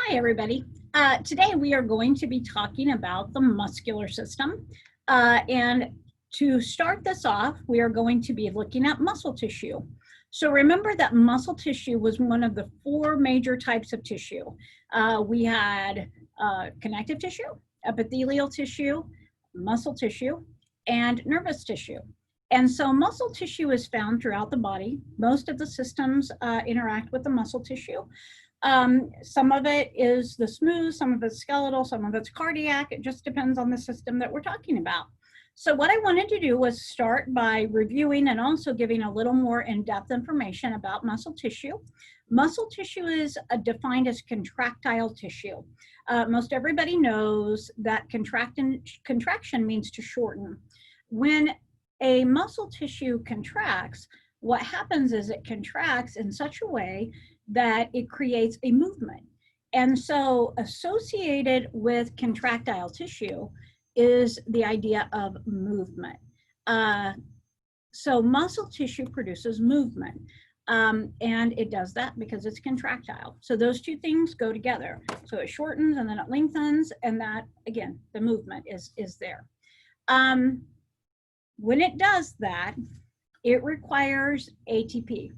Hi, everybody. Today we are going to be talking about the muscular system. And to start this off, we are going to be looking at muscle tissue. So remember that muscle tissue was one of the four major types of tissue. We had connective tissue, epithelial tissue, muscle tissue, and nervous tissue. And so muscle tissue is found throughout the body. Most of the systems interact with the muscle tissue. Some of it is the smooth, some of it's skeletal, some of it's cardiac. It just depends on the system that we're talking about. So what I wanted to do was start by reviewing and also giving a little more in-depth information about muscle tissue. Muscle tissue is defined as contractile tissue. Most everybody knows that contraction means to shorten. When a muscle tissue contracts, what happens is it contracts in such a way that it creates a movement. And so associated with contractile tissue is the idea of movement. So muscle tissue produces movement. And it does that because it's contractile. So those two things go together. So it shortens and then it lengthens, and that, again, the movement is there. When it does that, it requires ATP.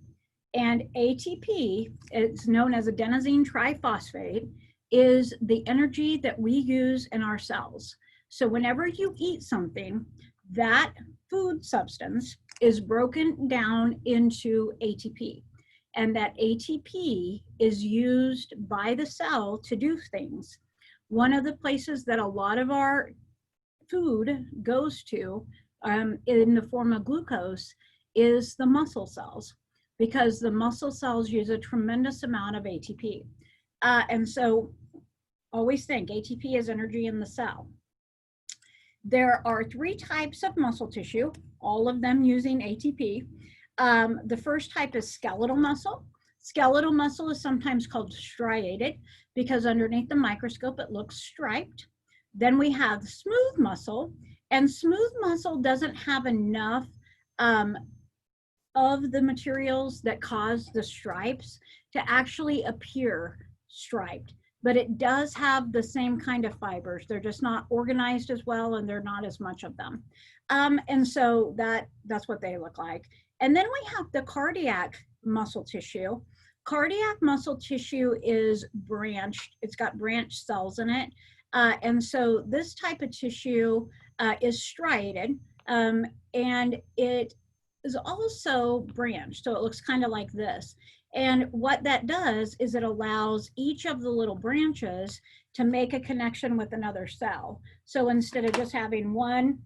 And ATP, it's known as adenosine triphosphate, is the energy that we use in our cells. So whenever you eat something, that food substance is broken down into ATP. And that ATP is used by the cell to do things. One of the places that a lot of our food goes to in the form of glucose is the muscle cells, because the muscle cells use a tremendous amount of ATP. And so always think ATP is energy in the cell. There are three types of muscle tissue, all of them using ATP. The first type is skeletal muscle. Skeletal muscle is sometimes called striated because underneath the microscope it looks striped. Then we have smooth muscle, and smooth muscle doesn't have enough of the materials that cause the stripes to actually appear striped, but it does have the same kind of fibers. They're just not organized as well, and there are not as much of them. And so that's what they look like. And then we have the cardiac muscle tissue. Cardiac muscle tissue is branched. It's got branched cells in it. And so this type of tissue is striated, and it is also branched, so it looks kind of like this. And what that does is it allows each of the little branches to make a connection with another cell. So instead of just having one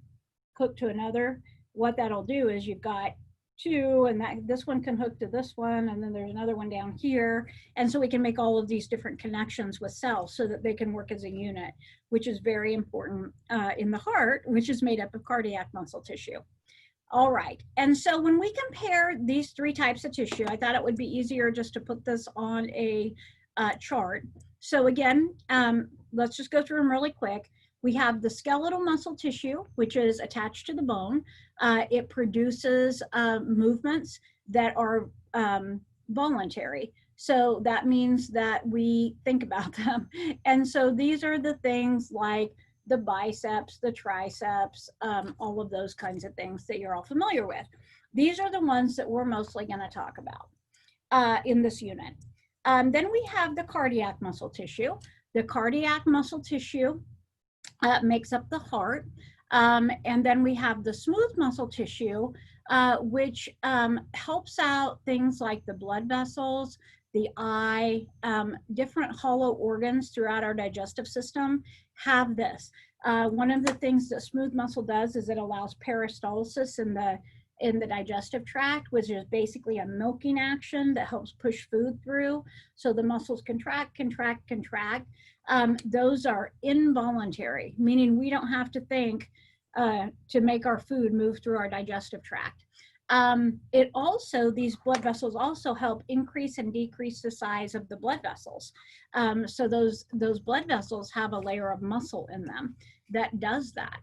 hook to another, what that'll do is you've got two, and this one can hook to this one, and then there's another one down here. And so we can make all of these different connections with cells so that they can work as a unit, which is very important in the heart, which is made up of cardiac muscle tissue. All right, and so when we compare these three types of tissue, I thought it would be easier just to put this on a chart. So again, let's just go through them really quick. We have the skeletal muscle tissue, which is attached to the bone. It produces movements that are voluntary. So that means that we think about them. And so these are the things like the biceps, the triceps, all of those kinds of things that you're all familiar with. These are the ones that we're mostly going to talk about in this unit. Then we have the cardiac muscle tissue. The cardiac muscle tissue makes up the heart. And then we have the smooth muscle tissue, which helps out things like the blood vessels, the eye, different hollow organs throughout our digestive system have this. One of the things that smooth muscle does is it allows peristalsis in the digestive tract, which is basically a milking action that helps push food through. So the muscles contract, contract, contract. Those are involuntary, meaning we don't have to think to make our food move through our digestive tract. These blood vessels also help increase and decrease the size of the blood vessels. So those blood vessels have a layer of muscle in them that does that.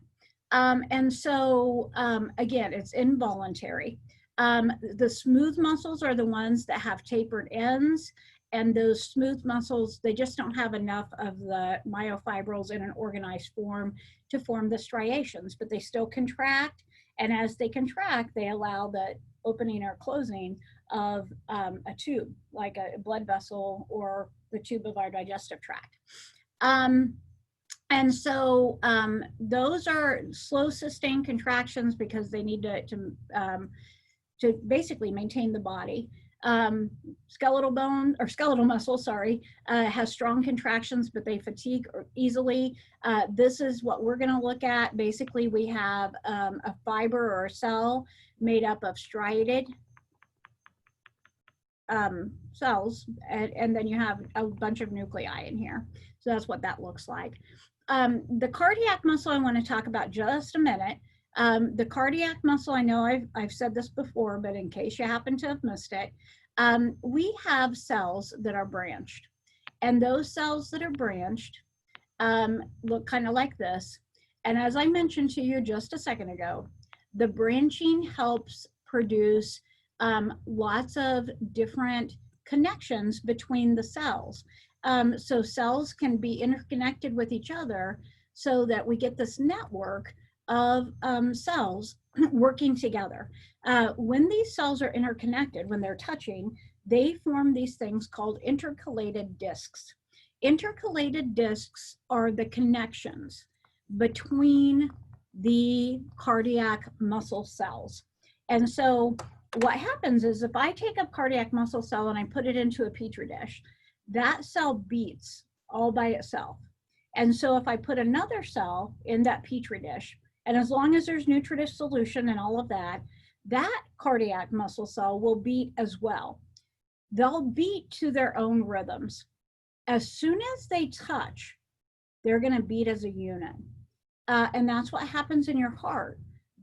And so again, it's involuntary. The smooth muscles are the ones that have tapered ends and those smooth muscles, they just don't have enough of the myofibrils in an organized form to form the striations, but they still contract. And as they contract, they allow the opening or closing of a tube, like a blood vessel or the tube of our digestive tract. And so those are slow sustained contractions because they need to basically maintain the body. Skeletal bone or skeletal muscle, sorry, has strong contractions, but they fatigue easily. This is what we're going to look at. Basically, we have a fiber or a cell made up of striated cells, and then you have a bunch of nuclei in here. So that's what that looks like. The cardiac muscle I want to talk about just a minute. The cardiac muscle, I know I've said this before, but in case you happen to have missed it, we have cells that are branched. And those cells that are branched look kind of like this. And as I mentioned to you just a second ago, the branching helps produce lots of different connections between the cells. So cells can be interconnected with each other so that we get this network of cells working together. When these cells are interconnected, when they're touching, they form these things called intercalated discs. Intercalated discs are the connections between the cardiac muscle cells. And so what happens is if I take a cardiac muscle cell and I put it into a petri dish, that cell beats all by itself. And so if I put another cell in that petri dish, and as long as there's nutritive solution and all of that, that cardiac muscle cell will beat as well. They'll beat to their own rhythms. As soon as they touch, they're going to beat as a unit. And that's what happens in your heart.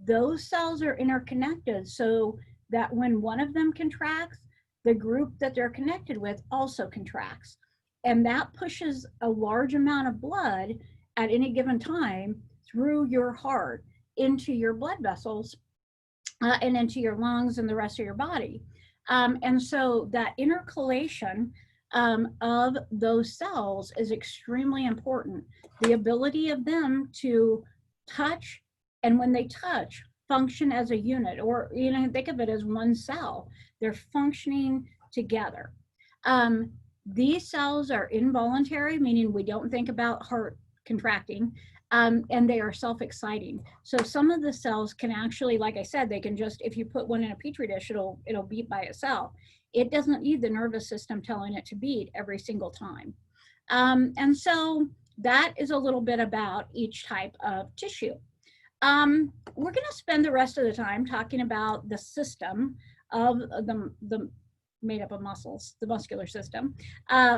Those cells are interconnected so that when one of them contracts, the group that they're connected with also contracts. And that pushes a large amount of blood at any given time through your heart into your blood vessels and into your lungs and the rest of your body. And so that intercalation of those cells is extremely important. The ability of them to touch, and when they touch, function as a unit, or think of it as one cell. They're functioning together. These cells are involuntary, meaning we don't think about heart contracting, and they are self-exciting. So some of the cells can actually, like I said, they can just, if you put one in a petri dish, it'll beat by itself. It doesn't need the nervous system telling it to beat every single time. And so that is a little bit about each type of tissue. We're going to spend the rest of the time talking about the system of the made up of muscles, the muscular system.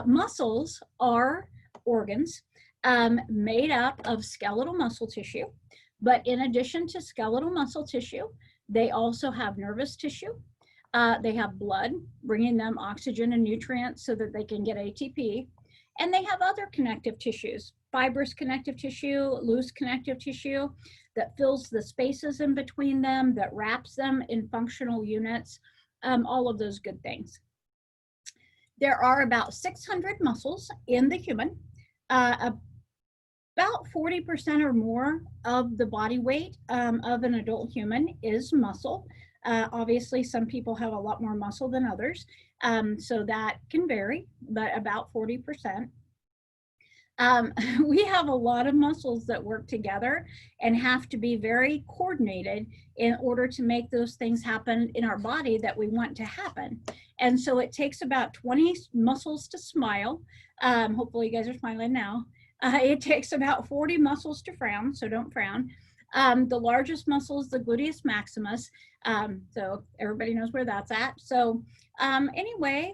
Muscles are organs made up of skeletal muscle tissue, but in addition to skeletal muscle tissue, they also have nervous tissue. They have blood, bringing them oxygen and nutrients so that they can get ATP, and they have other connective tissues, fibrous connective tissue, loose connective tissue that fills the spaces in between them, that wraps them in functional units, all of those good things. There are about 600 muscles in the human. About 40% or more of the body weight of an adult human is muscle. Obviously, some people have a lot more muscle than others, so that can vary, but about 40%. We have a lot of muscles that work together and have to be very coordinated in order to make those things happen in our body that we want to happen. And so it takes about 20 muscles to smile. Hopefully you guys are smiling now. It takes about 40 muscles to frown, so don't frown. The largest muscle is the gluteus maximus, so everybody knows where that's at. So anyway,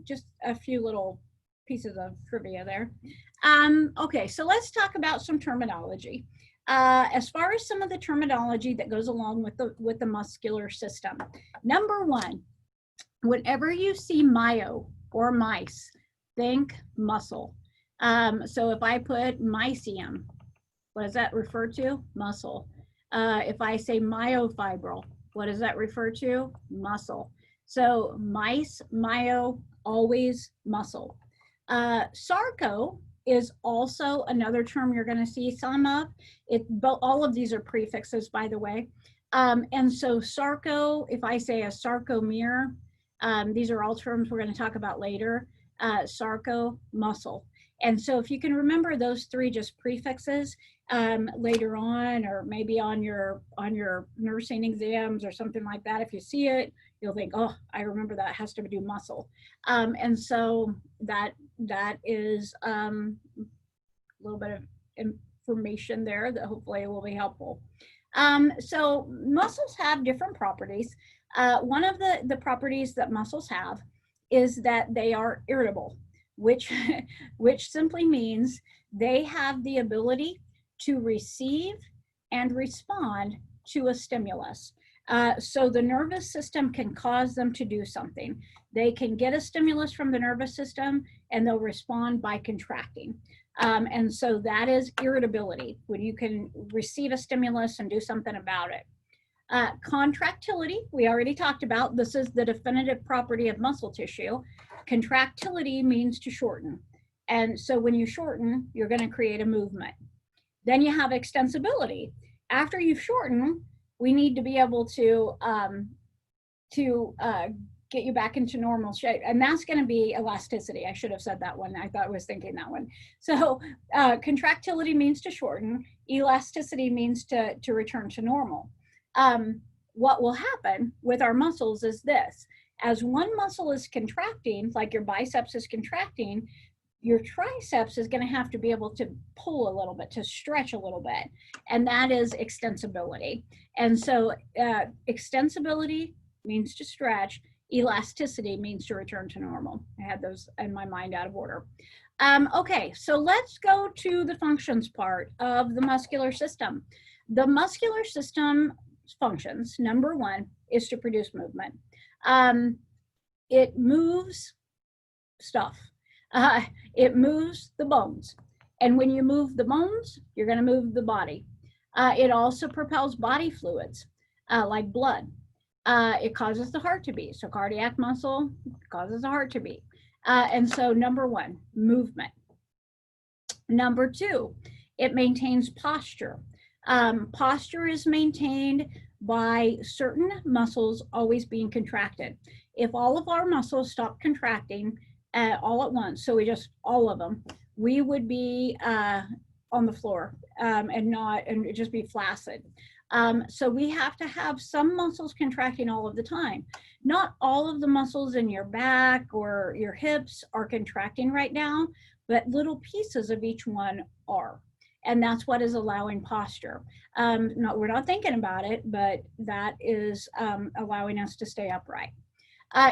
just a few little pieces of trivia there. Okay, so let's talk about some terminology. As far as some of the terminology that goes along with the muscular system. Number one, whenever you see myo or mice, think muscle. So if I put mycium, what does that refer to? Muscle. If I say myofibril, what does that refer to? Muscle. So mice, myo, always muscle. Sarco is also another term you're going to see some of. But all of these are prefixes, by the way. And so sarco, if I say a sarcomere, these are all terms we're going to talk about later. Sarco, muscle. And so if you can remember those three just prefixes later on, or maybe on your nursing exams or something like that, if you see it, you'll think, oh, I remember that has to do muscle. And so that is a little bit of information there that hopefully will be helpful. So muscles have different properties. One of the properties that muscles have is that they are irritable, which simply means they have the ability to receive and respond to a stimulus. So the nervous system can cause them to do something. They can get a stimulus from the nervous system and they'll respond by contracting. And so that is irritability, when you can receive a stimulus and do something about it. Contractility, we already talked about. This is the definitive property of muscle tissue. Contractility means to shorten. And so when you shorten, you're going to create a movement. Then you have extensibility. After you've shortened, we need to be able to get you back into normal shape. And that's going to be elasticity. I should have said that one. I thought I was thinking that one. So contractility means to shorten. Elasticity means to return to normal. What will happen with our muscles is this. As one muscle is contracting, like your biceps is contracting, your triceps is going to have to be able to pull a little bit, to stretch a little bit. And that is extensibility. And so extensibility means to stretch. Elasticity means to return to normal. I had those in my mind out of order. Okay, so let's go to the functions part of the muscular system. The muscular system functions, number one, is to produce movement. It moves stuff. It moves the bones. And when you move the bones, you're going to move the body. It also propels body fluids, like blood. It causes the heart to beat. So cardiac muscle causes the heart to beat. And so number one, movement. Number two, it maintains posture. Posture is maintained by certain muscles always being contracted. If all of our muscles stop contracting all at once, so we just, all of them, we would be on the floor and just be flaccid. So we have to have some muscles contracting all of the time. Not all of the muscles in your back or your hips are contracting right now, but little pieces of each one are. And that's what is allowing posture. We're not thinking about it, but that is allowing us to stay upright.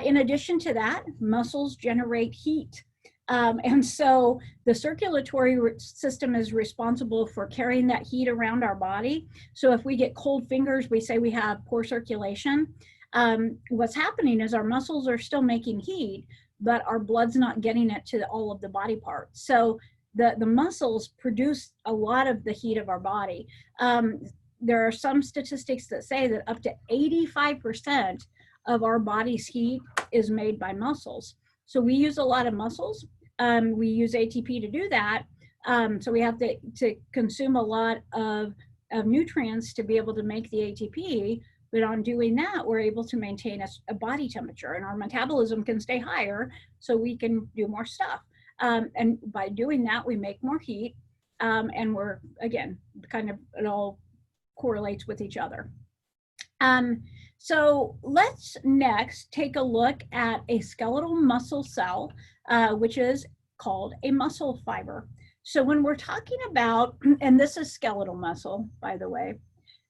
In addition to that, muscles generate heat. And so the circulatory system is responsible for carrying that heat around our body. So if we get cold fingers, we say we have poor circulation. What's happening is our muscles are still making heat, but our blood's not getting it to all of the body parts. So the muscles produce a lot of the heat of our body. There are some statistics that say that up to 85% of our body's heat is made by muscles. So we use a lot of muscles. We use ATP to do that. So we have to consume a lot of nutrients to be able to make the ATP. But on doing that, we're able to maintain a body temperature, and our metabolism can stay higher so we can do more stuff. And by doing that, we make more heat, and we're, again, it all correlates with each other. So let's next take a look at a skeletal muscle cell, which is called a muscle fiber. So when we're talking about, and this is skeletal muscle, by the way,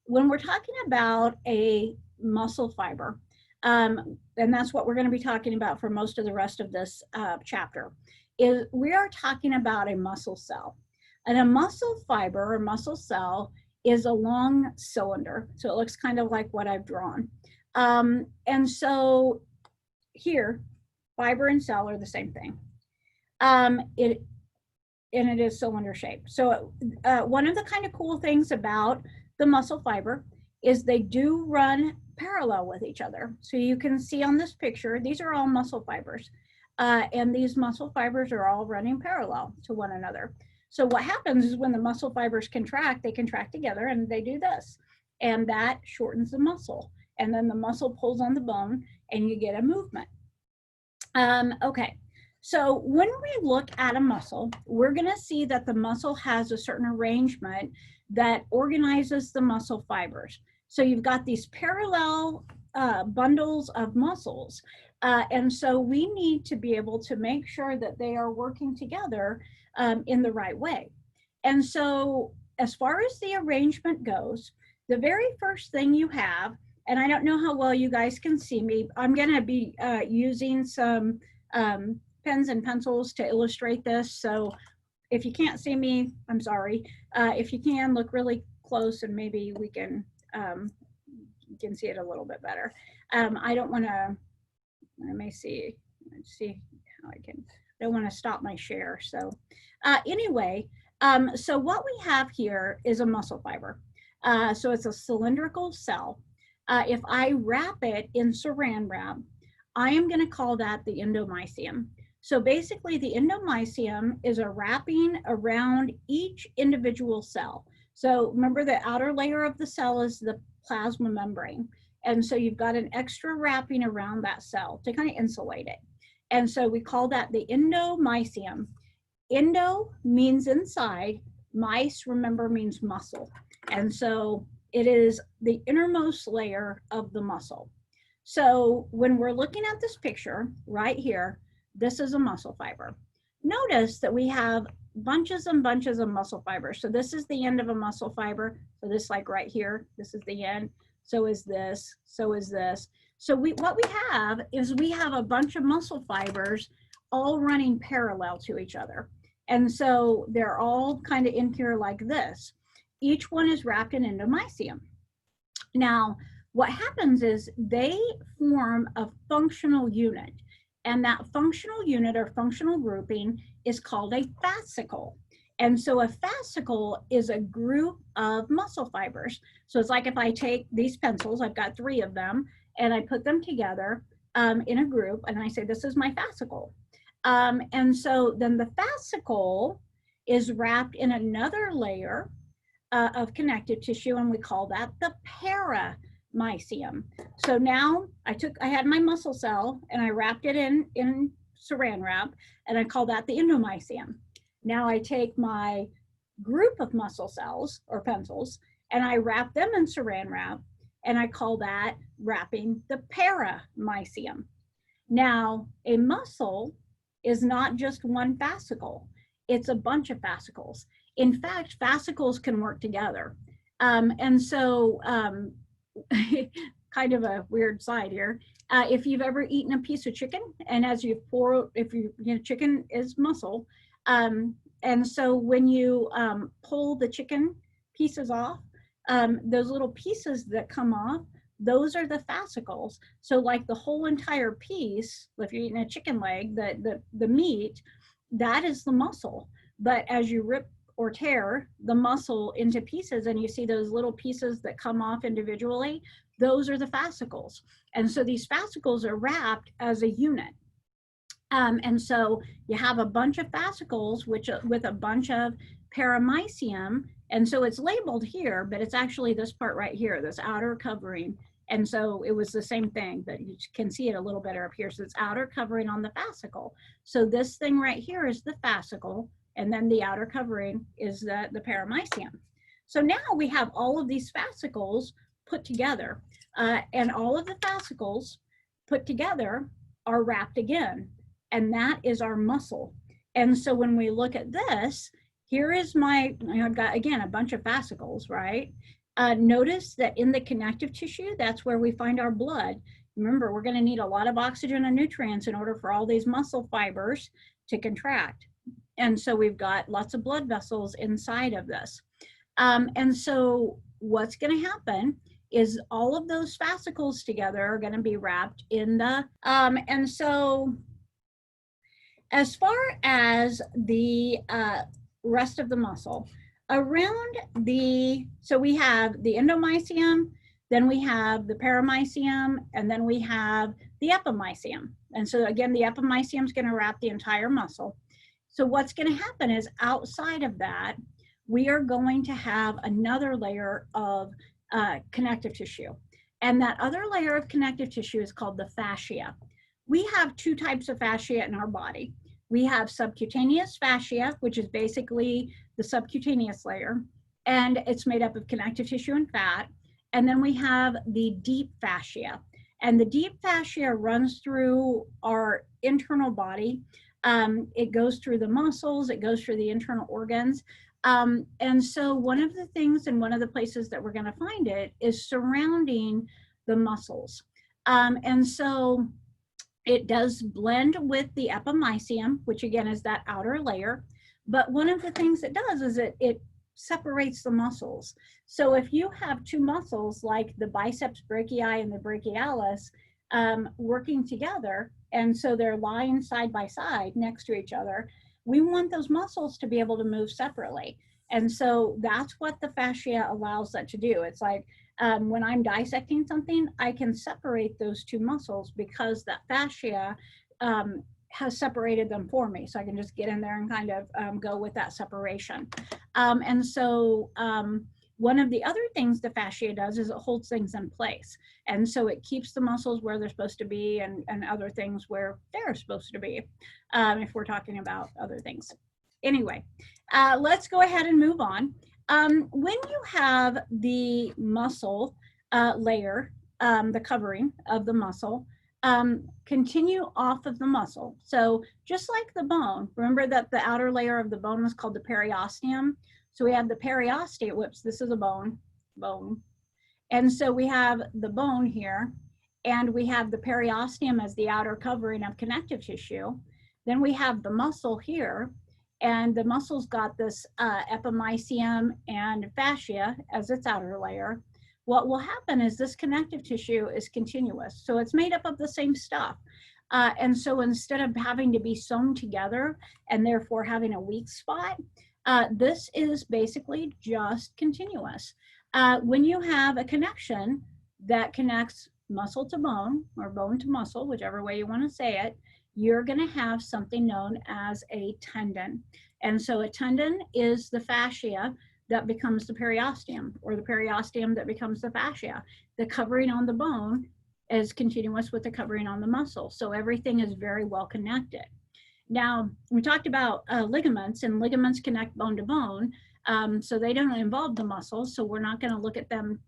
when we're talking about a muscle fiber, and that's what we're going to be talking about for most of the rest of this chapter, is we are talking about a muscle cell. And a muscle fiber or muscle cell is a long cylinder. So it looks kind of like what I've drawn. And so here, fiber and cell are the same thing. It is cylinder shaped. So one of the kind of cool things about the muscle fiber is they do run parallel with each other. So you can see on this picture, these are all muscle fibers. and these muscle fibers are all running parallel to one another. So what happens is when the muscle fibers contract, they contract together and they do this, and that shortens the muscle. And then the muscle pulls on the bone and you get a movement. Okay, so when we look at a muscle, we're gonna see that the muscle has a certain arrangement that organizes the muscle fibers. So you've got these parallel bundles of muscles. And so we need to be able to make sure that they are working together in the right way. And so as far as the arrangement goes, the very first thing you have, and I don't know how well you guys can see me, I'm gonna be using some pens and pencils to illustrate this. So if you can't see me, I'm sorry. If you can, look really close and maybe we can, you can see it a little bit better. I don't wanna, let me see how I can, I don't wanna stop my share. So anyway, so what we have here is a muscle fiber. So it's a cylindrical cell. If I wrap it in saran wrap, I am going to call that the endomysium. So basically the endomysium is a wrapping around each individual cell. So remember the outer layer of the cell is the plasma membrane. And so you've got an extra wrapping around that cell to kind of insulate it. And so we call that the endomysium. Endo means inside, mice, remember, means muscle. And so it is the innermost layer of the muscle. So when we're looking at this picture right here, this is a muscle fiber. Notice that we have bunches and bunches of muscle fibers. So this is the end of a muscle fiber. So this, like right here, this is the end. So is this, so is this. So what we have is we have a bunch of muscle fibers all running parallel to each other. And so they're all kind of in here like this. Each one is wrapped in endomysium. Now, what happens is they form a functional unit, and that functional unit or functional grouping is called a fascicle. And so a fascicle is a group of muscle fibers. So it's like if I take these pencils, I've got 3 of them, and I put them together in a group, and I say, this is my fascicle. And so then the fascicle is wrapped in another layer of connective tissue, and we call that the paramysium. So now I had my muscle cell and I wrapped it in saran wrap, and I call that the endomysium. Now I take my group of muscle cells or pencils and I wrap them in saran wrap, and I call that wrapping the paramysium. Now a muscle is not just one fascicle, it's a bunch of fascicles. In fact, fascicles can work together. And so, kind of a weird side here. If you've ever eaten a piece of chicken, and as you pour, chicken is muscle. And so when you pull the chicken pieces off, those little pieces that come off, those are the fascicles. So like the whole entire piece, if you're eating a chicken leg, the meat, that is the muscle. But as you rip or tear the muscle into pieces and you see those little pieces that come off individually, those are the fascicles. And so these fascicles are wrapped as a unit. And so you have a bunch of fascicles with a bunch of paramysium. And so it's labeled here, but it's actually this part right here, this outer covering. And so it was the same thing, but you can see it a little better up here. So it's outer covering on the fascicle. So this thing right here is the fascicle, and then the outer covering is the paramysium. So now we have all of these fascicles put together, and all of the fascicles put together are wrapped again, and that is our muscle. And so when we look at this, here is I've got, again, a bunch of fascicles, right? Notice that in the connective tissue, that's where we find our blood. Remember, we're going to need a lot of oxygen and nutrients in order for all these muscle fibers to contract. And so we've got lots of blood vessels inside of this. And so what's going to happen is all of those fascicles together are going to be wrapped in the, and so as far as the rest of the muscle, around so we have the endomysium, Then we have the paramycium, and then we have the epimycium. And so again, the epimycium is going to wrap the entire muscle. So what's going to happen is outside of that, we are going to have another layer of connective tissue. And that other layer of connective tissue is called the fascia. We have two types of fascia in our body. We have subcutaneous fascia, which is basically the subcutaneous layer, and it's made up of connective tissue and fat. And then we have the deep fascia. And the deep fascia runs through our internal body. It goes through the muscles, it goes through the internal organs. And so one of the things and one of the places that we're going to find it is surrounding the muscles. And so it does blend with the epimycium, which again is that outer layer. But one of the things it does is it separates the muscles. So if you have two muscles like the biceps brachii and the brachialis working together, and so they're lying side by side next to each other, we want those muscles to be able to move separately. And so that's what the fascia allows that to do. It's like when I'm dissecting something, I can separate those two muscles because that fascia has separated them for me. So I can just get in there and kind of go with that separation. And so one of the other things the fascia does is it holds things in place. And so it keeps the muscles where they're supposed to be and other things where they're supposed to be, if we're talking about other things. Anyway, let's go ahead and move on. When you have the muscle layer, the covering of the muscle, continue off of the muscle. So just like the bone, remember that the outer layer of the bone was called the periosteum. So we have the periosteum, whoops, this is a bone. And so we have the bone here, and we have the periosteum as the outer covering of connective tissue. Then we have the muscle here, and the muscle's got this epimycium and fascia as its outer layer. What will happen is this connective tissue is continuous. So it's made up of the same stuff. And so instead of having to be sewn together and therefore having a weak spot, this is basically just continuous. When you have a connection that connects muscle to bone or bone to muscle, whichever way you want to say it, you're going to have something known as a tendon. And so a tendon is the fascia that becomes the periosteum, or the periosteum that becomes the fascia. The covering on the bone is continuous with the covering on the muscle. So everything is very well connected. Now, we talked about ligaments, and ligaments connect bone to bone. So they don't involve the muscles. So we're not going to look at them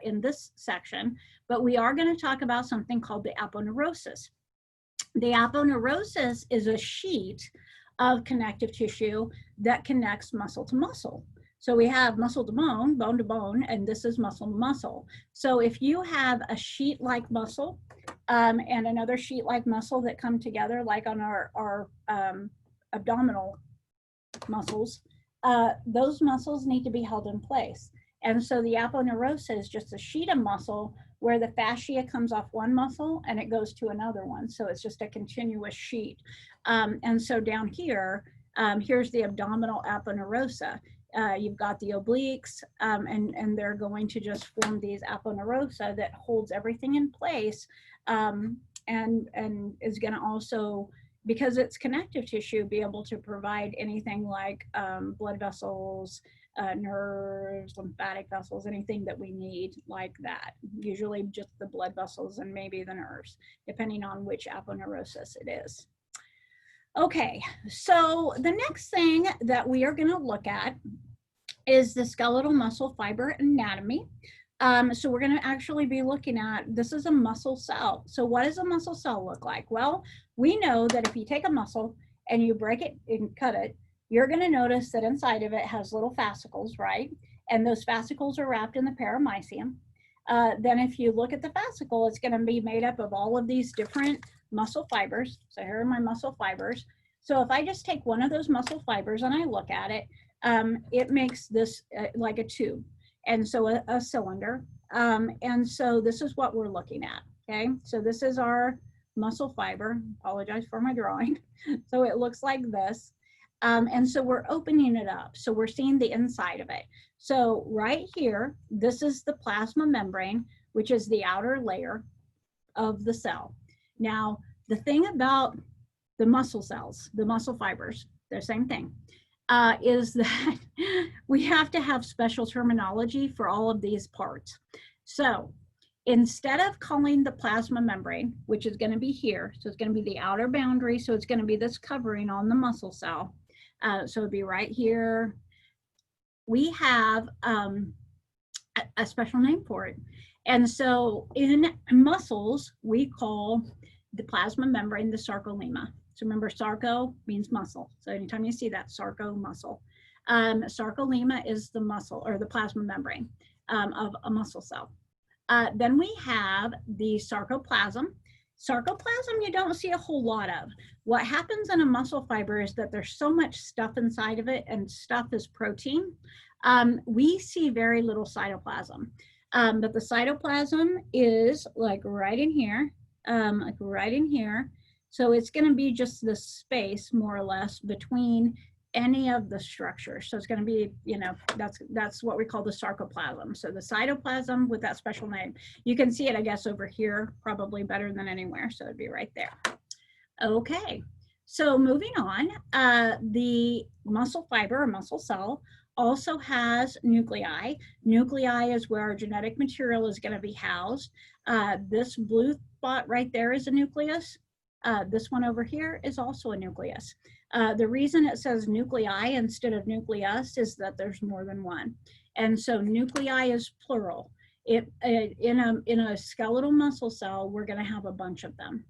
in this section, but we are going to talk about something called the aponeurosis. The aponeurosis is a sheet of connective tissue that connects muscle to muscle. So we have muscle to bone, and this is muscle to muscle. So if you have a sheet-like muscle and another sheet-like muscle that come together, like on our abdominal muscles, those muscles need to be held in place. And so the aponeurosis is just a sheet of muscle where the fascia comes off one muscle and it goes to another one. So it's just a continuous sheet. And so down here, here's the abdominal aponeurosa. You've got the obliques, and they're going to just form these aponeurosa that holds everything in place, and is going to also, because it's connective tissue, be able to provide anything like blood vessels, nerves, lymphatic vessels, anything that we need like that. Usually just the blood vessels and maybe the nerves, depending on which aponeurosis it is. Okay, so the next thing that we are going to look at is the skeletal muscle fiber anatomy. So we're going to actually be looking at, this is a muscle cell. So what does a muscle cell look like? Well, we know that if you take a muscle and you break it and cut it, you're going to notice that inside of it has little fascicles, right? And those fascicles are wrapped in the paramycium. Then if you look at the fascicle, it's going to be made up of all of these different muscle fibers. So here are my muscle fibers. So if I just take one of those muscle fibers and I look at it, it makes this like a tube, and so a cylinder. And so this is what we're looking at, okay? So this is our muscle fiber. Apologize for my drawing. So it looks like this. And so we're opening it up. So we're seeing the inside of it. So right here, this is the plasma membrane, which is the outer layer of the cell. Now, the thing about the muscle cells, the muscle fibers, they're the same thing, is that we have to have special terminology for all of these parts. So instead of calling the plasma membrane, which is going to be here, so it's going to be the outer boundary, so it's going to be this covering on the muscle cell. So it'd be right here. We have a special name for it. And so in muscles, we call the plasma membrane the sarcolemma. So remember, sarco means muscle. So anytime you see that, sarco, muscle. Sarcolemma is the muscle or the plasma membrane of a muscle cell. Then we have the sarcoplasm. Sarcoplasm, you don't see a whole lot of. What happens in a muscle fiber is that there's so much stuff inside of it, and stuff is protein. We see very little cytoplasm. But the cytoplasm is like right in here, So it's going to be just the space, more or less, between any of the structures. So it's going to be, you know, that's what we call the sarcoplasm. So the cytoplasm with that special name. You can see it, I guess, over here, probably better than anywhere. So it'd be right there. Okay, so moving on, the muscle fiber or muscle cell also has nuclei. Nuclei is where our genetic material is going to be housed. This blue spot right there is a nucleus. This one over here is also a nucleus. The reason it says nuclei instead of nucleus is that there's more than one. And so nuclei is plural. In a skeletal muscle cell, we're going to have a bunch of them.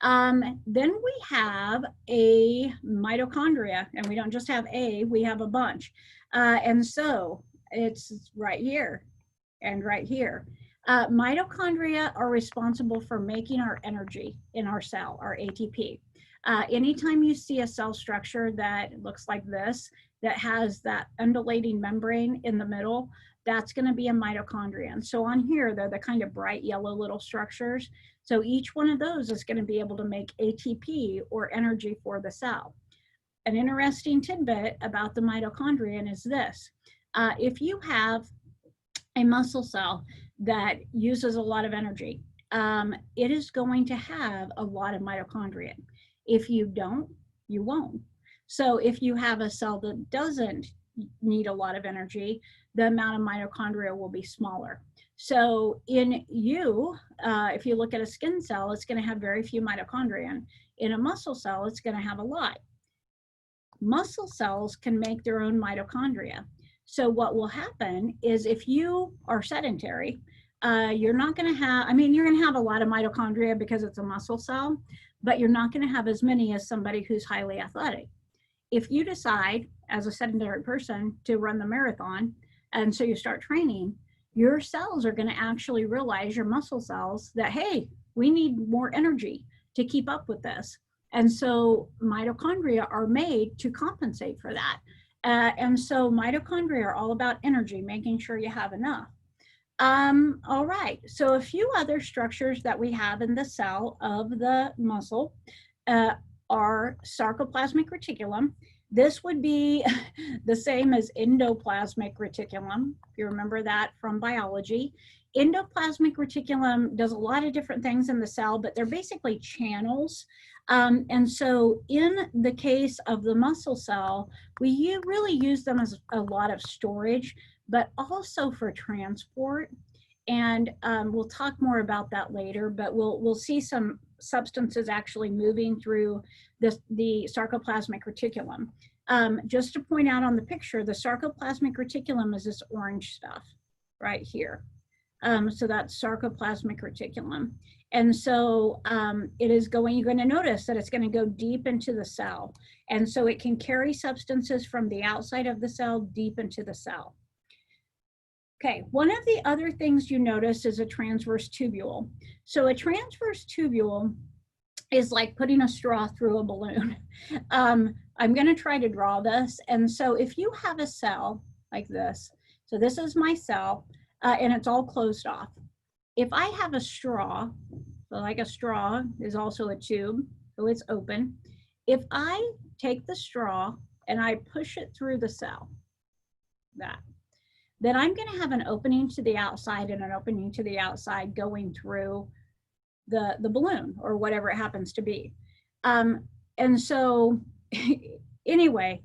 Then we have a mitochondria, and we don't just have we have a bunch. And so it's right here and right here. Mitochondria are responsible for making our energy in our cell, our ATP. Anytime you see a cell structure that looks like this, that has that undulating membrane in the middle, that's going to be a mitochondria. And so on here, they're the kind of bright yellow little structures. So each one of those is going to be able to make ATP or energy for the cell. An interesting tidbit about the mitochondrion is this. If you have a muscle cell that uses a lot of energy, it is going to have a lot of mitochondria. If you don't, you won't. So if you have a cell that doesn't need a lot of energy, the amount of mitochondria will be smaller. So in you, if you look at a skin cell, it's going to have very few mitochondria. In a muscle cell, it's going to have a lot. Muscle cells can make their own mitochondria. So what will happen is if you are sedentary, you're not going to have, you're going to have a lot of mitochondria because it's a muscle cell, but you're not going to have as many as somebody who's highly athletic. If you decide as a sedentary person to run the marathon, and so you start training, your cells are going to actually realize, your muscle cells, that, hey, we need more energy to keep up with this. And so mitochondria are made to compensate for that. And so mitochondria are all about energy, making sure you have enough. All right, so a few other structures that we have in the cell of the muscle are sarcoplasmic reticulum. This would be the same as endoplasmic reticulum, if you remember that from biology. Endoplasmic reticulum does a lot of different things in the cell, but they're basically channels. And so in the case of the muscle cell, we really use them as a lot of storage, but also for transport. And we'll talk more about that later, but we'll see some substances actually moving through the sarcoplasmic reticulum. Just to point out on the picture, the sarcoplasmic reticulum is this orange stuff right here. So that's sarcoplasmic reticulum. And so it is going, you're going to notice that it's going to go deep into the cell. And so it can carry substances from the outside of the cell deep into the cell. Okay, one of the other things you notice is a transverse tubule. So a transverse tubule is like putting a straw through a balloon. I'm going to try to draw this. And so if you have a cell like this, so this is my cell, and it's all closed off. If I have a straw, so like a straw is also a tube, so it's open. If I take the straw and I push it through the cell, then I'm going to have an opening to the outside and an opening to the outside going through the balloon or whatever it happens to be. And so anyway,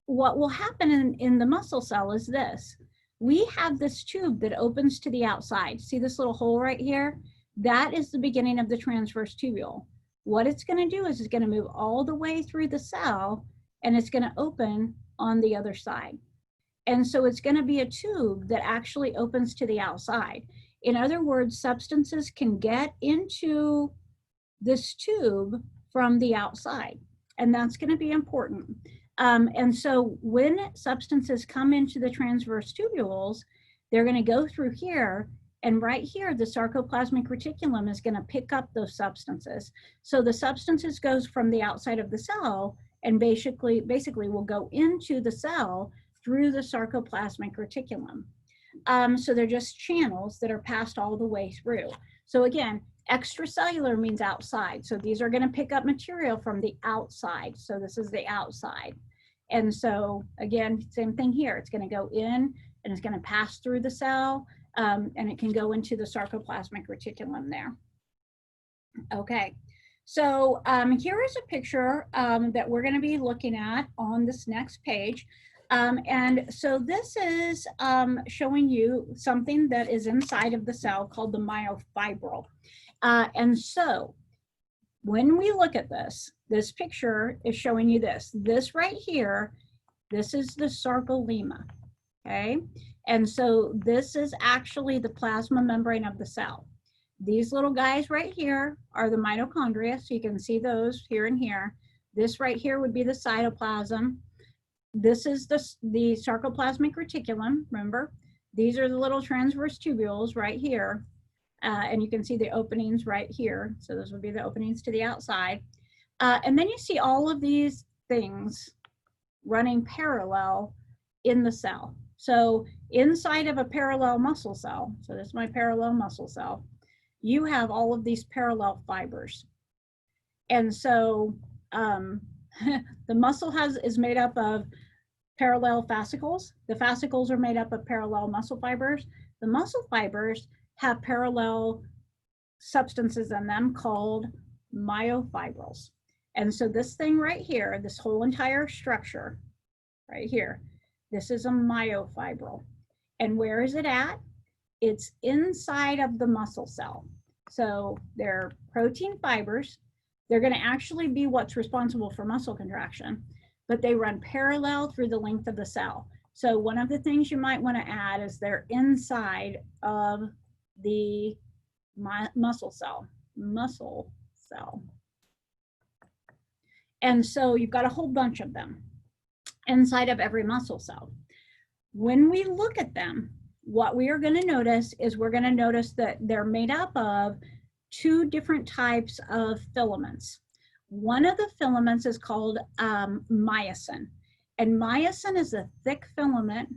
what will happen in the muscle cell is this. We have this tube that opens to the outside. See this little hole right here? That is the beginning of the transverse tubule. What it's going to do is it's going to move all the way through the cell and it's going to open on the other side. And so it's going to be a tube that actually opens to the outside. In other words, substances can get into this tube from the outside, and that's going to be important. And so when substances come into the transverse tubules, they're going to go through here, and right here, the sarcoplasmic reticulum is going to pick up those substances. So the substances goes from the outside of the cell and basically will go into the cell through the sarcoplasmic reticulum. So they're just channels that are passed all the way through. So again, extracellular means outside. So these are going to pick up material from the outside. So this is the outside. And so again, same thing here. It's going to go in and it's going to pass through the cell, and it can go into the sarcoplasmic reticulum there. Okay. So here is a picture that we're going to be looking at on this next page. And so this is showing you something that is inside of the cell called the myofibril. And so when we look at this picture is showing you this. This right here, this is the sarcolemma, okay? And so this is actually the plasma membrane of the cell. These little guys right here are the mitochondria, so you can see those here and here. This right here would be the cytoplasm. This is the sarcoplasmic reticulum, remember? These are the little transverse tubules right here. And you can see the openings right here. So those would be the openings to the outside. And then you see all of these things running parallel in the cell. So inside of a parallel muscle cell, so this is my parallel muscle cell, you have all of these parallel fibers. And so the muscle is made up of parallel fascicles. The fascicles are made up of parallel muscle fibers. The muscle fibers have parallel substances in them called myofibrils. And so this thing right here, this whole entire structure right here, this is a myofibril. And where is it at? It's inside of the muscle cell. So they're protein fibers. They're going to actually be what's responsible for muscle contraction, but they run parallel through the length of the cell. So one of the things you might want to add is they're inside of the muscle cell. And so you've got a whole bunch of them inside of every muscle cell. When we look at them, what we are going to notice is we're going to notice that they're made up of two different types of filaments. One of the filaments is called myosin. And myosin is a thick filament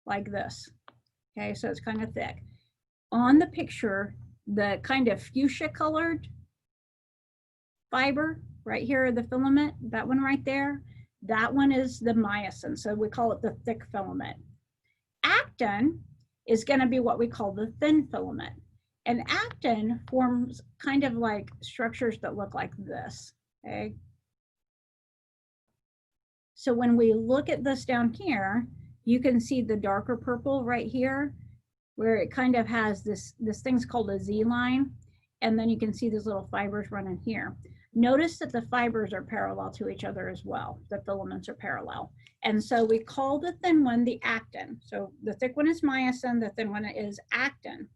like this. Okay, so it's kind of thick. On the picture, the kind of fuchsia colored fiber right here, the filament, that one right there, that one is the myosin. So we call it the thick filament. Actin is going to be what we call the thin filament. And actin forms kind of like structures that look like this, okay? So when we look at this down here, you can see the darker purple right here, where it kind of has this thing's called a Z line. And then you can see these little fibers running here. Notice that the fibers are parallel to each other as well. The filaments are parallel. And so we call the thin one the actin. So the thick one is myosin, the thin one is actin.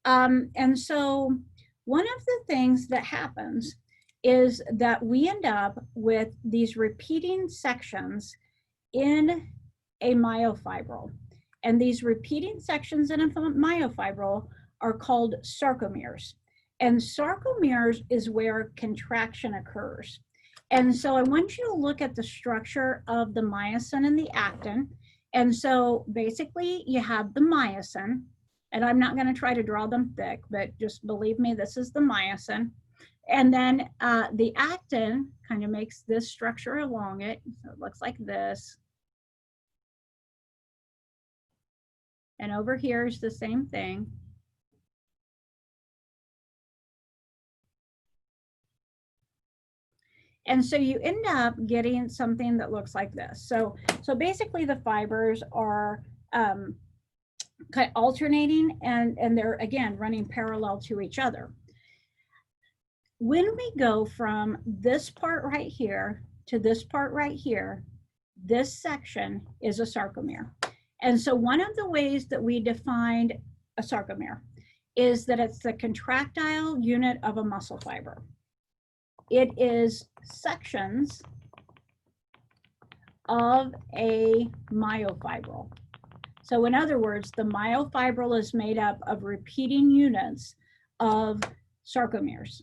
And so one of the things that happens is that we end up with these repeating sections in a myofibril. And these repeating sections in a myofibril are called sarcomeres. And sarcomeres is where contraction occurs. And so I want you to look at the structure of the myosin and the actin. And so basically you have the myosin, and I'm not going to try to draw them thick, but just believe me, this is the myosin. And then the actin kind of makes this structure along it. So it looks like this. And over here is the same thing. And so you end up getting something that looks like this. So basically the fibers are kind of alternating, and they're, again, running parallel to each other. When we go from this part right here to this part right here, this section is a sarcomere. And so one of the ways that we defined a sarcomere is that it's the contractile unit of a muscle fiber. It is sections of a myofibril. So in other words, the myofibril is made up of repeating units of sarcomeres.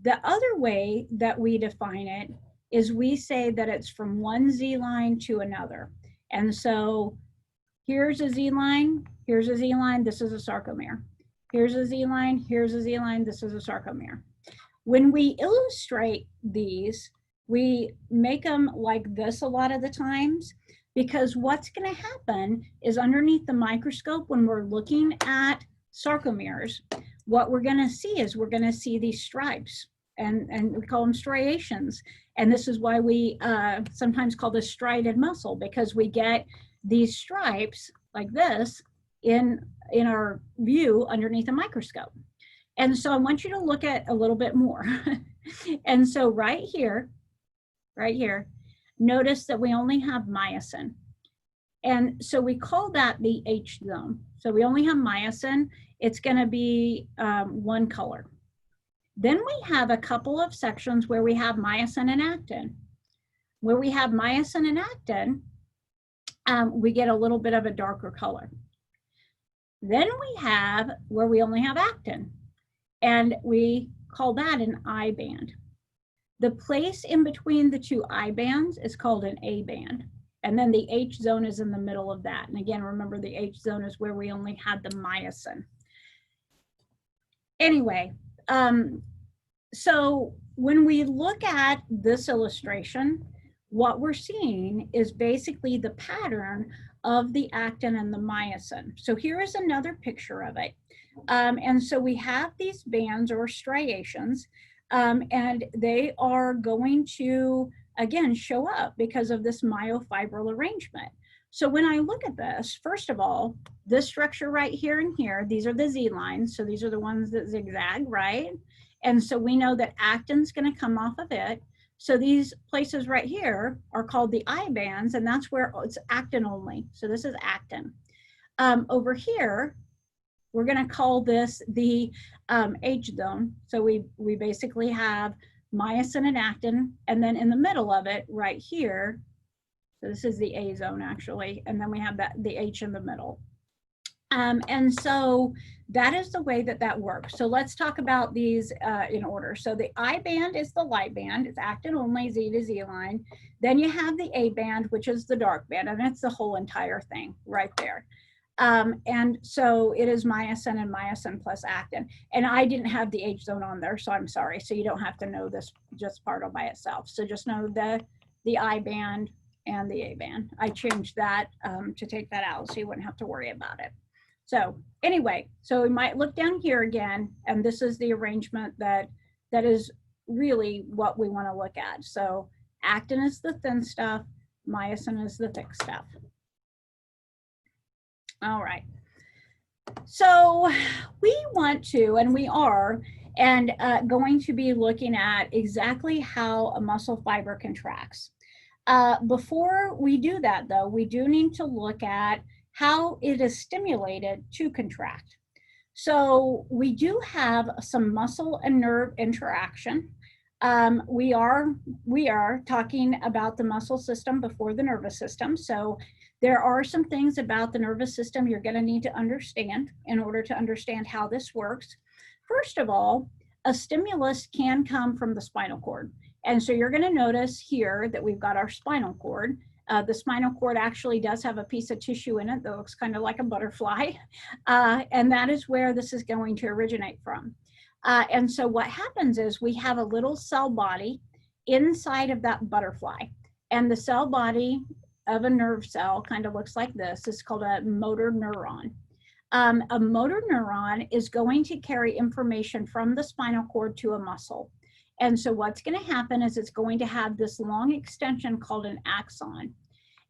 The other way that we define it is we say that it's from one Z line to another. And so here's a Z line, here's a Z line, this is a sarcomere. Here's a Z line, here's a Z line, this is a sarcomere. When we illustrate these, we make them like this a lot of the times, because what's going to happen is underneath the microscope, when we're looking at sarcomeres, what we're going to see is we're going to see these stripes, and we call them striations. And this is why we sometimes call this striated muscle, because we get these stripes like this in our view underneath a microscope. And so I want you to look at a little bit more. And so right here, notice that we only have myosin. And so we call that the H zone. So we only have myosin. It's going to be one color. Then we have a couple of sections where we have myosin and actin. Where we have myosin and actin, we get a little bit of a darker color. Then we have where we only have actin, and we call that an I band. The place in between the two I bands is called an A band. And then the H zone is in the middle of that. And again, remember, the H zone is where we only had the myosin. Anyway, so when we look at this illustration, what we're seeing is basically the pattern of the actin and the myosin. So here is another picture of it. And so we have these bands or striations, and they are going to, again, show up because of this myofibril arrangement. So when I look at this, first of all, this structure right here and here, these are the Z lines. So these are the ones that zigzag, right? And so we know that actin's going to come off of it. So these places right here are called the I bands, and that's where it's actin only. So this is actin. Over here, we're going to call this the H zone. So we basically have myosin and actin, and then in the middle of it right here, so this is the A zone actually, and then we have the H in the middle. And so that is the way that works. So let's talk about these in order. So the I band is the light band. It's actin only, Z to Z line. Then you have the A band, which is the dark band, and it's the whole entire thing right there. And so it is myosin and myosin plus actin. And I didn't have the H zone on there, so I'm sorry. So you don't have to know this just part all by itself. So just know the I band and the A band. I changed that to take that out so you wouldn't have to worry about it. So anyway, so we might look down here again, and this is the arrangement that is really what we want to look at. So actin is the thin stuff, myosin is the thick stuff. All right. So we want to, and we are, and going to be looking at exactly how a muscle fiber contracts. Before we do that, though, we do need to look at how it is stimulated to contract. So we do have some muscle and nerve interaction. We are talking about the muscle system before the nervous system. So there are some things about the nervous system you're going to need to understand in order to understand how this works. First of all, a stimulus can come from the spinal cord. And so you're going to notice here that we've got our spinal cord. The spinal cord actually does have a piece of tissue in it that looks kind of like a butterfly. And that is where this is going to originate from. And so what happens is we have a little cell body inside of that butterfly. And the cell body of a nerve cell kind of looks like this. It's called a motor neuron. A motor neuron is going to carry information from the spinal cord to a muscle. And so what's going to happen is it's going to have this long extension called an axon.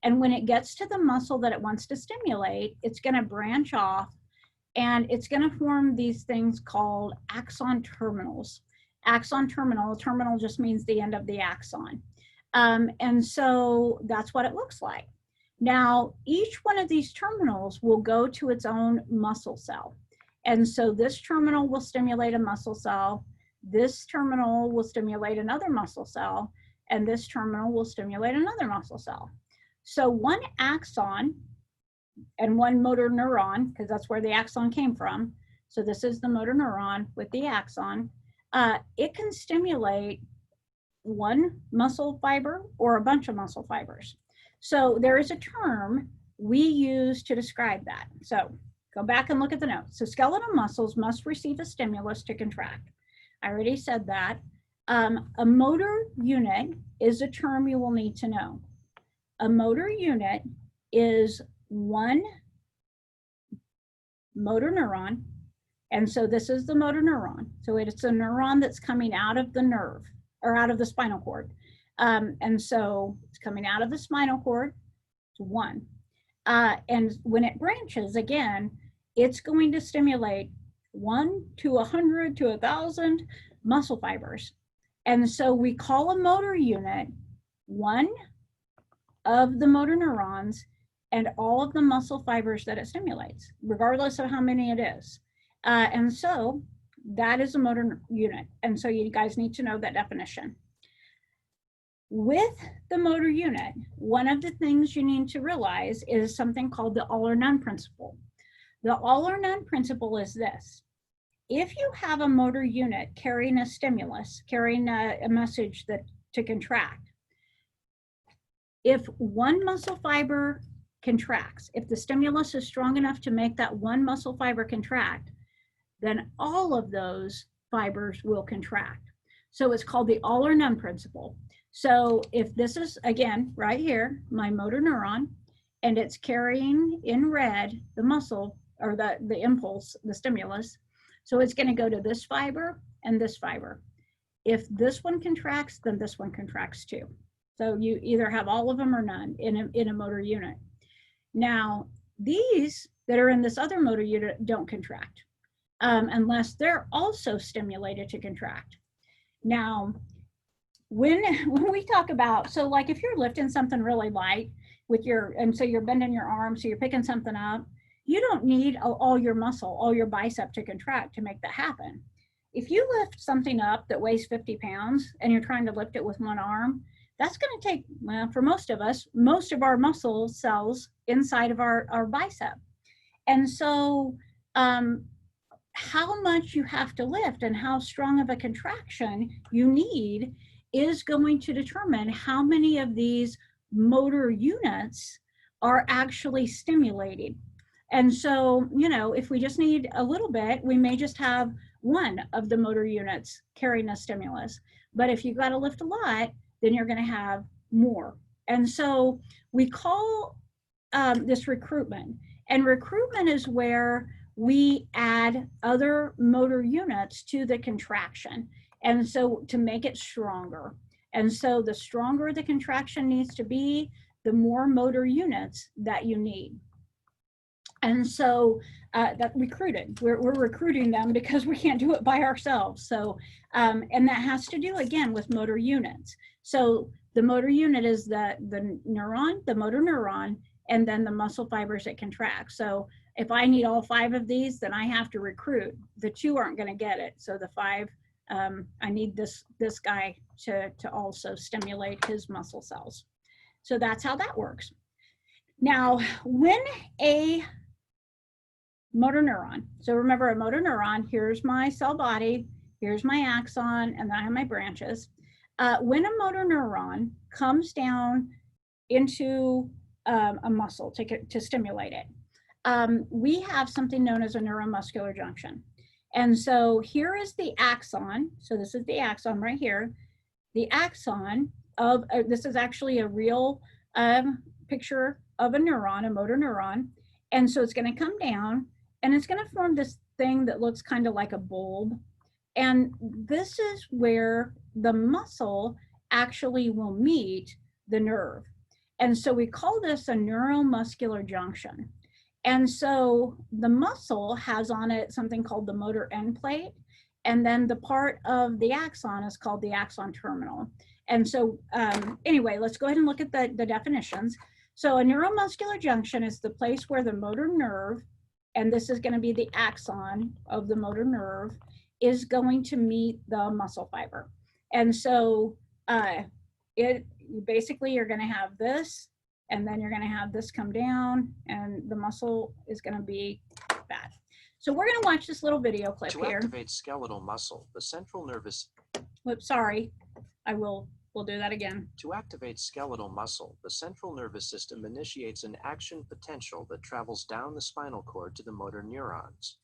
And when it gets to the muscle that it wants to stimulate, it's going to branch off and it's going to form these things called axon terminals. Axon terminal just means the end of the axon. And so that's what it looks like. Now, each one of these terminals will go to its own muscle cell. And so this terminal will stimulate a muscle cell, this terminal will stimulate another muscle cell, and this terminal will stimulate another muscle cell. So one axon and one motor neuron, because that's where the axon came from. So this is the motor neuron with the axon. It can stimulate one muscle fiber or a bunch of muscle fibers. So there is a term we use to describe that. So go back and look at the notes. So skeletal muscles must receive a stimulus to contract. I already said that. A motor unit is a term you will need to know. A motor unit is one motor neuron. And so this is the motor neuron. So it's a neuron that's coming out of the nerve or out of the spinal cord. And so it's coming out of the spinal cord to one. And when it branches again, it's going to stimulate 1 to 100 to 1,000 muscle fibers. And so we call a motor unit one of the motor neurons and all of the muscle fibers that it stimulates, regardless of how many it is. And so that is a motor unit. And so you guys need to know that definition. With the motor unit, one of the things you need to realize is something called the all or none principle. The all or none principle is this. If you have a motor unit carrying a stimulus, carrying a message to contract, if one muscle fiber contracts, if the stimulus is strong enough to make that one muscle fiber contract, then all of those fibers will contract. So it's called the all or none principle. So if this is, again, right here, my motor neuron, and it's carrying in red the muscle or the impulse, the stimulus, so it's going to go to this fiber and this fiber. If this one contracts, then this one contracts too. So you either have all of them or none in a motor unit. Now, these that are in this other motor unit don't contract unless they're also stimulated to contract. Now, when we talk about, so like if you're lifting something really light with and so you're bending your arm, so you're picking something up, you don't need all your muscle, all your bicep to contract to make that happen. If you lift something up that weighs 50 pounds and you're trying to lift it with one arm, that's going to take, well, for most of us, most of our muscle cells inside of our bicep. And so how much you have to lift and how strong of a contraction you need is going to determine how many of these motor units are actually stimulated. And so, you know, if we just need a little bit, we may just have one of the motor units carrying a stimulus. But if you've got to lift a lot, then you're going to have more. And so we call this recruitment. And recruitment is where we add other motor units to the contraction. And so to make it stronger. And so the stronger the contraction needs to be, the more motor units that you need. And so that recruited, we're recruiting them because we can't do it by ourselves. So, and that has to do again with motor units. So the motor unit is the neuron, the motor neuron, and then the muscle fibers that contract. So if I need all 5 of these, then I have to recruit. The 2 aren't going to get it. So the 5, I need this guy to also stimulate his muscle cells. So that's how that works. Now, when a motor neuron, so remember a motor neuron, here's my cell body, here's my axon, and then I have my branches. When a motor neuron comes down into a muscle to stimulate it, we have something known as a neuromuscular junction. And so here is the axon. So this is the axon right here. The axon of, this is actually a real picture of a neuron, a motor neuron. And so it's going to come down and it's going to form this thing that looks kind of like a bulb. And this is where the muscle actually will meet the nerve. And so we call this a neuromuscular junction. And so the muscle has on it something called the motor end plate. And then the part of the axon is called the axon terminal. And so anyway, let's go ahead and look at the definitions. So a neuromuscular junction is the place where the motor nerve, and this is going to be the axon of the motor nerve, is going to meet the muscle fiber. And so basically you're going to have this, and then you're going to have this come down, and the muscle is going to be that. So we're going to watch this little video clip here. To activate skeletal muscle, the central nervous... Whoops, sorry. We'll do that again. To activate skeletal muscle, the central nervous system initiates an action potential that travels down the spinal cord to the motor neurons.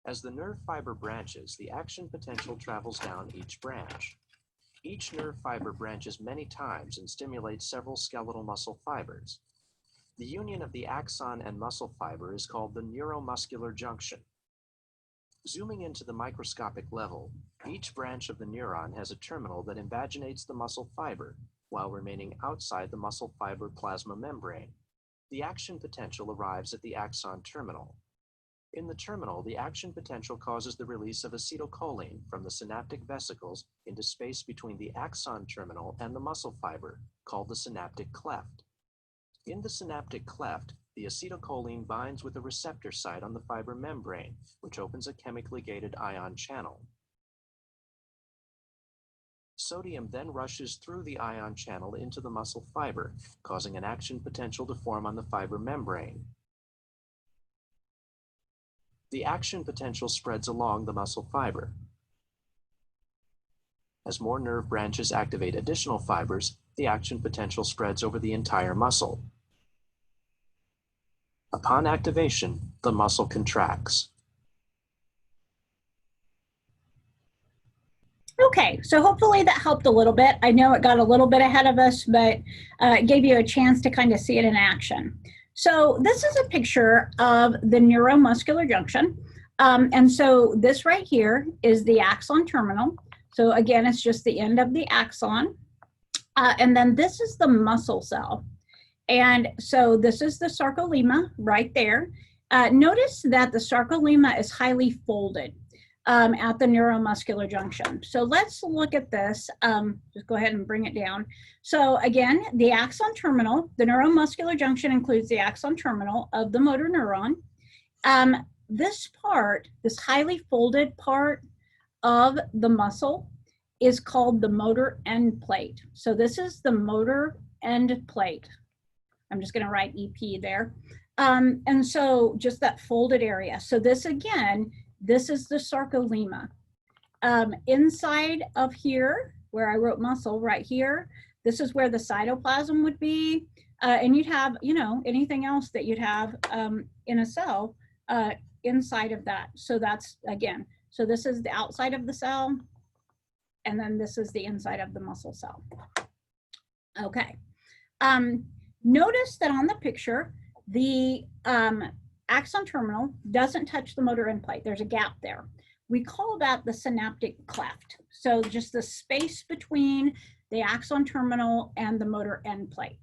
As the nerve fiber branches, the action potential travels down each branch. Each nerve fiber branches many times and stimulates several skeletal muscle fibers. The union of the axon and muscle fiber is called the neuromuscular junction. Zooming into the microscopic level, each branch of the neuron has a terminal that invaginates the muscle fiber while remaining outside the muscle fiber plasma membrane. The action potential arrives at the axon terminal. In the terminal, the action potential causes the release of acetylcholine from the synaptic vesicles into space between the axon terminal and the muscle fiber, called the synaptic cleft. In the synaptic cleft, the acetylcholine binds with a receptor site on the fiber membrane, which opens a chemically gated ion channel. Sodium then rushes through the ion channel into the muscle fiber, causing an action potential to form on the fiber membrane. The action potential spreads along the muscle fiber. As more nerve branches activate additional fibers, the action potential spreads over the entire muscle. Upon activation, the muscle contracts. Okay, so hopefully that helped a little bit. I know it got a little bit ahead of us, but it gave you a chance to kind of see it in action. So this is a picture of the neuromuscular junction. And so this right here is the axon terminal. So again, it's just the end of the axon. And then this is the muscle cell. And so this is the sarcolemma right there. Notice that the sarcolemma is highly folded at the neuromuscular junction. So let's look at this. Just go ahead and bring it down. So again, the axon terminal, the neuromuscular junction includes the axon terminal of the motor neuron. This part, this highly folded part of the muscle is called the motor end plate. So this is the motor end plate. I'm just going to write EP there. And so just that folded area. So this again, this is the sarcolemma. Inside of here, where I wrote muscle right here, this is where the cytoplasm would be. And you'd have, you know, anything else that you'd have in a cell inside of that. So that's, again, so this is the outside of the cell, and then this is the inside of the muscle cell. Okay. Notice that on the picture, the axon terminal doesn't touch the motor end plate. There's a gap there. We call that the synaptic cleft. So just the space between the axon terminal and the motor end plate.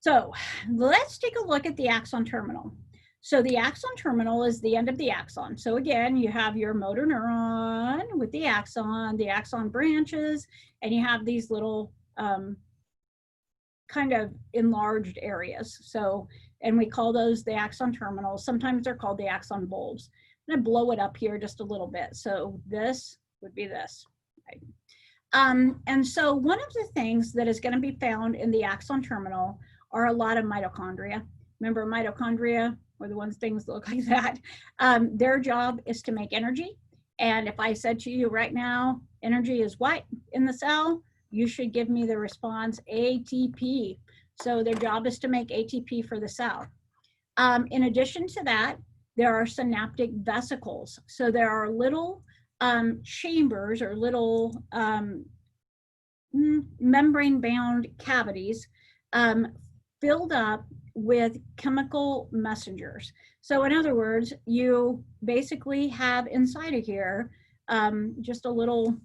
So let's take a look at the axon terminal. So the axon terminal is the end of the axon. So again, you have your motor neuron with the axon branches, and you have these little kind of enlarged areas. So, and we call those the axon terminals. Sometimes they're called the axon bulbs. I'm gonna blow it up here just a little bit. So this would be this. Right? And so one of the things that is gonna be found in the axon terminal are a lot of mitochondria. Remember, mitochondria are the ones things that look like that. Their job is to make energy. And if I said to you right now, energy is what in the cell? You should give me the response ATP. So their job is to make ATP for the cell. In addition to that, there are synaptic vesicles. So there are little chambers or little membrane-bound cavities um, filled up with chemical messengers. So in other words, you basically have inside of here just a little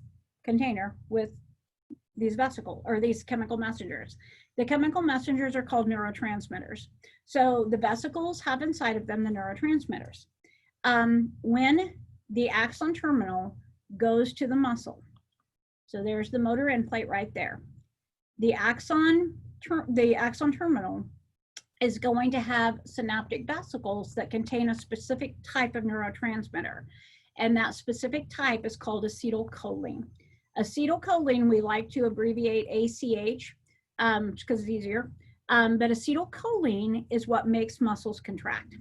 container with these vesicle or these chemical messengers. The chemical messengers are called neurotransmitters. So the vesicles have inside of them the neurotransmitters. When the axon terminal goes to the muscle, so there's the motor end plate right there. The axon terminal is going to have synaptic vesicles that contain a specific type of neurotransmitter. And that specific type is called acetylcholine. Acetylcholine, we like to abbreviate ACH because it's easier. But acetylcholine is what makes muscles contract.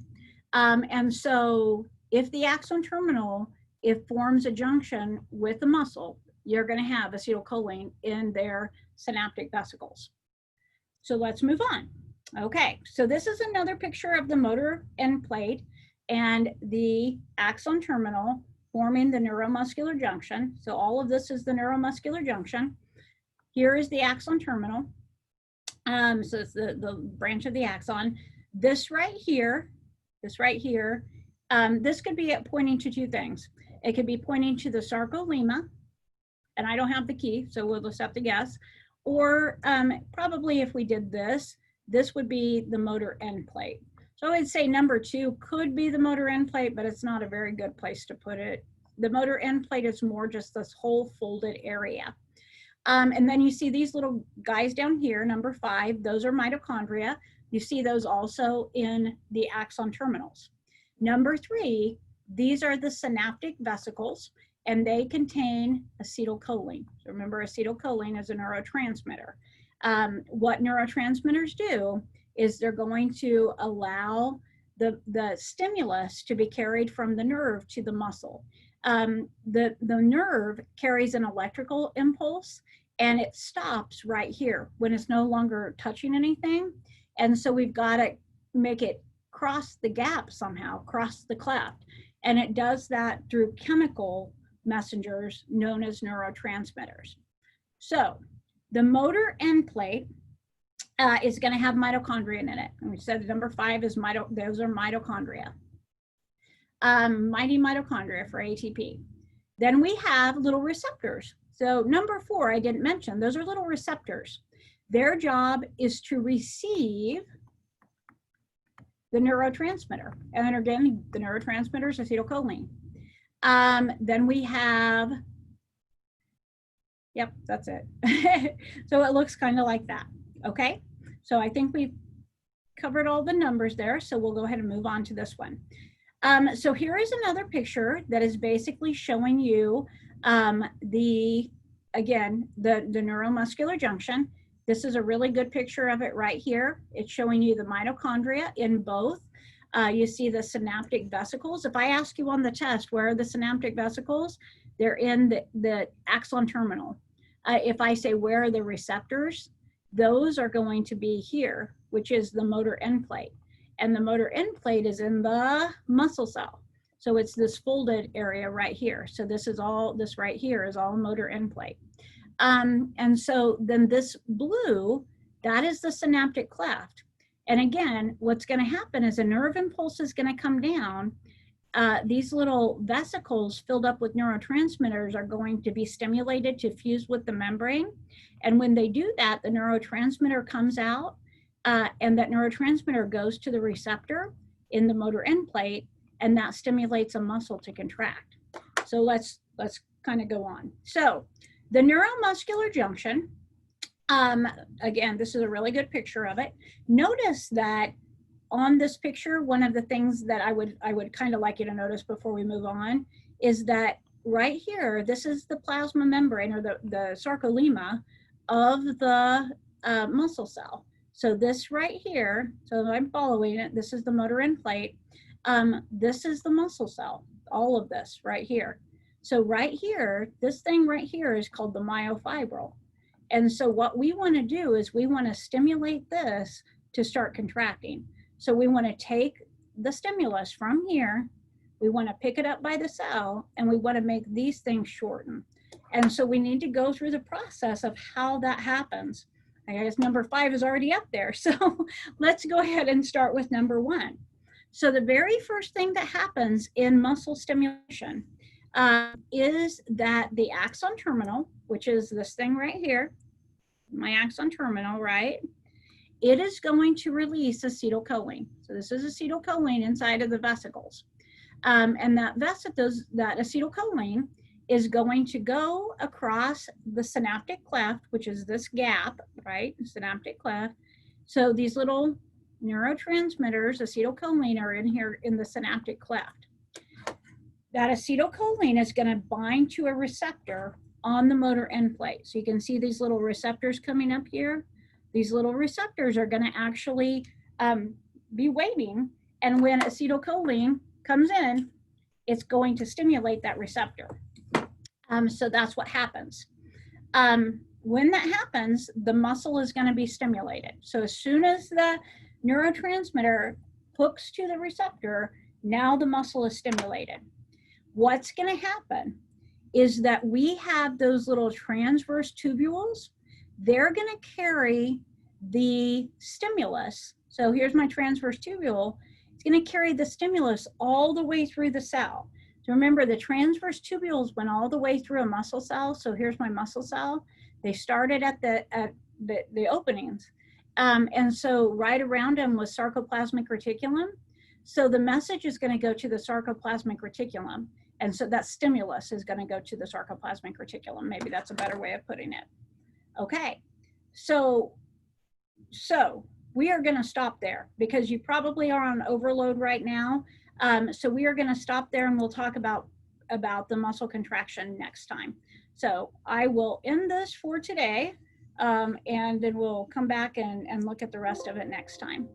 And so if the axon terminal, it forms a junction with the muscle, you're going to have acetylcholine in their synaptic vesicles. So let's move on. Okay, so this is another picture of the motor end plate and the axon terminal forming the neuromuscular junction. So all of this is the neuromuscular junction. Here is the axon terminal. So it's the branch of the axon. This right here, this could be pointing to two things. It could be pointing to the sarcolemma, and I don't have the key, so we'll just have to guess. Or probably if we did this, this would be the motor end plate. So I would say number 2 could be the motor end plate, but it's not a very good place to put it. The motor end plate is more just this whole folded area. And then you see these little guys down here, number 5, those are mitochondria. You see those also in the axon terminals. Number 3, these are the synaptic vesicles, and they contain acetylcholine. So remember, acetylcholine is a neurotransmitter. What neurotransmitters do is they're going to allow the stimulus to be carried from the nerve to the muscle. The nerve carries an electrical impulse, and it stops right here when it's no longer touching anything. And so we've got to make it cross the gap somehow, cross the cleft. And it does that through chemical messengers known as neurotransmitters. So the motor end plate is going to have mitochondria in it. And we said number 5 is those are mitochondria. Mighty mitochondria for ATP. Then we have little receptors. So number 4, I didn't mention, those are little receptors. Their job is to receive the neurotransmitter. And then again, the neurotransmitter is acetylcholine. Then we have, yep, that's it. So it looks kind of like that, okay? So I think we've covered all the numbers there, so we'll go ahead and move on to this one. So here is another picture that is basically showing you the neuromuscular junction. This is a really good picture of it right here. It's showing you the mitochondria in both. You see the synaptic vesicles. If I ask you on the test, where are the synaptic vesicles? They're in the axon terminal. If I say, where are the receptors? Those are going to be here, which is the motor end plate. And the motor end plate is in the muscle cell. So it's this folded area right here. So this right here is all motor end plate. And so then this blue, that is the synaptic cleft. And again, what's going to happen is a nerve impulse is going to come down. These little vesicles filled up with neurotransmitters are going to be stimulated to fuse with the membrane. And when they do that, the neurotransmitter comes out, and that neurotransmitter goes to the receptor in the motor end plate, and that stimulates a muscle to contract. So let's kind of go on. So the neuromuscular junction, again, this is a really good picture of it. Notice that on this picture, one of the things that I would kind of like you to notice before we move on is that right here, this is the plasma membrane or the sarcolemma of the muscle cell. So this right here, so I'm following it, this is the motor end plate. This is the muscle cell, all of this right here. So right here, this thing right here is called the myofibril. And so what we want to do is we want to stimulate this to start contracting. So we want to take the stimulus from here, we want to pick it up by the cell, and we want to make these things shorten. And so we need to go through the process of how that happens. I guess number 5 is already up there. So let's go ahead and start with number 1. So the very first thing that happens in muscle stimulation is that the axon terminal, which is this thing right here, my axon terminal, right? It is going to release acetylcholine. So this is acetylcholine inside of the vesicles. And that acetylcholine is going to go across the synaptic cleft, which is this gap, right? Synaptic cleft. So these little neurotransmitters, acetylcholine, are in here in the synaptic cleft. That acetylcholine is going to bind to a receptor on the motor end plate. So you can see these little receptors coming up here. These little receptors are going to actually be waiting. And when acetylcholine comes in, it's going to stimulate that receptor. So that's what happens. When that happens, the muscle is going to be stimulated. So as soon as the neurotransmitter hooks to the receptor, now the muscle is stimulated. What's going to happen is that we have those little transverse tubules. They're going to carry the stimulus. So here's my transverse tubule. It's going to carry the stimulus all the way through the cell. So remember, the transverse tubules went all the way through a muscle cell. So here's my muscle cell. They started at the openings. And so right around them was sarcoplasmic reticulum. So the message is going to go to the sarcoplasmic reticulum. And so that stimulus is going to go to the sarcoplasmic reticulum. Maybe that's a better way of putting it. Okay, so we are going to stop there because you probably are on overload right now. So we are going to stop there, and we'll talk about the muscle contraction next time. So I will end this for today, and then we'll come back and look at the rest of it next time.